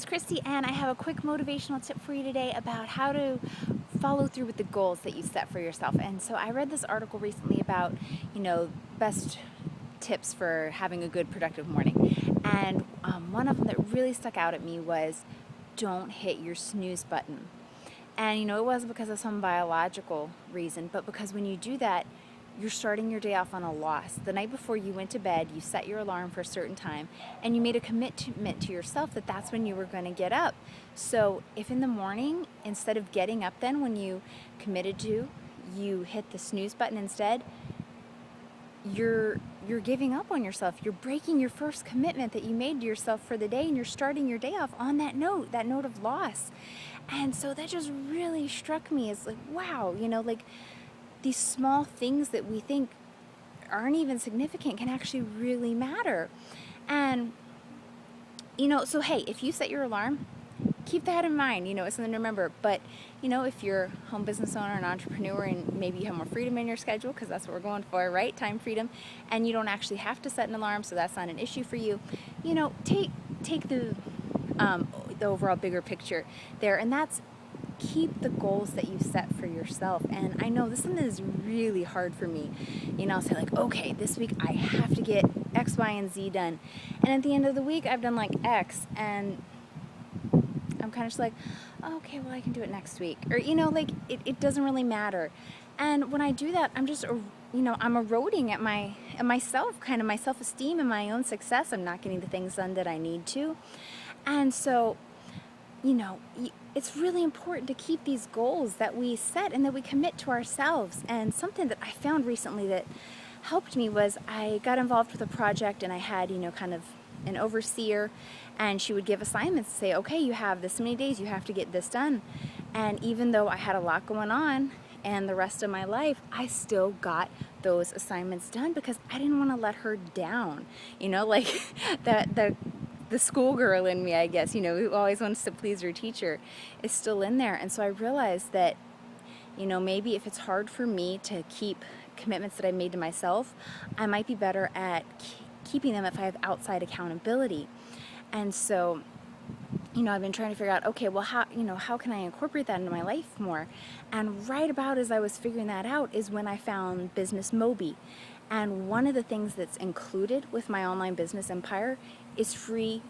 it's Christy, and I have a quick motivational tip for you today about how to follow through with the goals that you set for yourself. And so I read this article recently about, best tips for having a good, productive morning. And one of them that really stuck out at me was don't hit your snooze button. And it wasn't because of some biological reason, but because when you do that, you're starting your day off on a loss. The night before you went to bed, you set your alarm for a certain time, and you made a commitment to yourself that that's when you were going to get up. So if in the morning, instead of getting up then when you committed to, you hit the snooze button instead, you're giving up on yourself. You're breaking your first commitment that you made to yourself for the day, and you're starting your day off on that note of loss. And so that just really struck me as like, wow, these small things that we think aren't even significant can actually really matter. And, so hey, if you set your alarm, keep that in mind. It's something to remember. But, if you're a home business owner, an entrepreneur, and maybe you have more freedom in your schedule, because that's what we're going for, right? Time freedom. And you don't actually have to set an alarm, so that's not an issue for you. Take the overall bigger picture there. And that's keep the goals that you set for yourself. And I know this one is really hard for me. I'll say like, okay, this week I have to get X, Y, and Z done. And at the end of the week, I've done like X, and I'm kind of just like, okay, well, I can do it next week. Or, it doesn't really matter. And when I do that, I'm just, I'm eroding at myself, kind of my self-esteem and my own success. I'm not getting the things done that I need to. And so, it's really important to keep these goals that we set and that we commit to ourselves. And something that I found recently that helped me was I got involved with a project, and I had, kind of an overseer, and she would give assignments, say, okay, you have this many days, you have to get this done. And even though I had a lot going on and the rest of my life, I still got those assignments done because I didn't want to let her down. The schoolgirl in me, I guess, who always wants to please her teacher, is still in there. And so I realized that, maybe if it's hard for me to keep commitments that I made to myself, I might be better at keeping them if I have outside accountability. And so, I've been trying to figure out, okay, well, how can I incorporate that into my life more? And right about as I was figuring that out is when I found Business Mobi. And one of the things that's included with my online business empire is free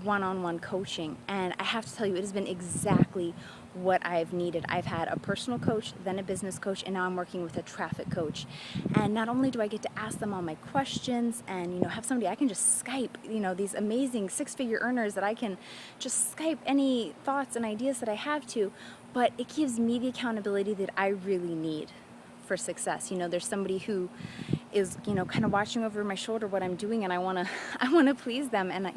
one-on-one coaching. And I have to tell you, it has been exactly what I've needed. I've had a personal coach, then a business coach, and now I'm working with a traffic coach. And not only do I get to ask them all my questions and, have somebody I can just Skype, these amazing six-figure earners that I can just Skype any thoughts and ideas that I have to, but it gives me the accountability that I really need for success. There's somebody who is, kind of watching over my shoulder what I'm doing, and I want to please them, and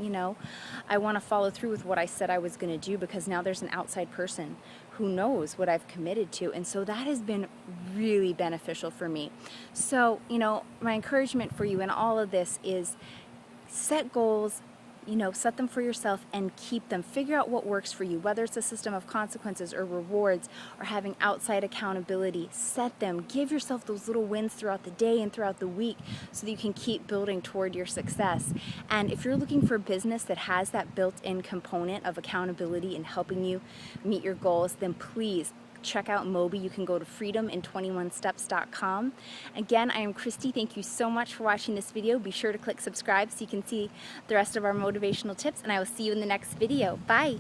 I want to follow through with what I said I was going to do, because now there's an outside person who knows what I've committed to. And so that has been really beneficial for me. So, my encouragement for you in all of this is set goals, set them for yourself and keep them. Figure out what works for you, whether it's a system of consequences or rewards or having outside accountability. Set them. Give yourself those little wins throughout the day and throughout the week so that you can keep building toward your success. And if you're looking for a business that has that built-in component of accountability and helping you meet your goals, then please check out Mobi. You can go to freedomin21steps.com. Again, I am Christy. Thank you so much for watching this video. Be sure to click subscribe so you can see the rest of our motivational tips, and I will see you in the next video. Bye.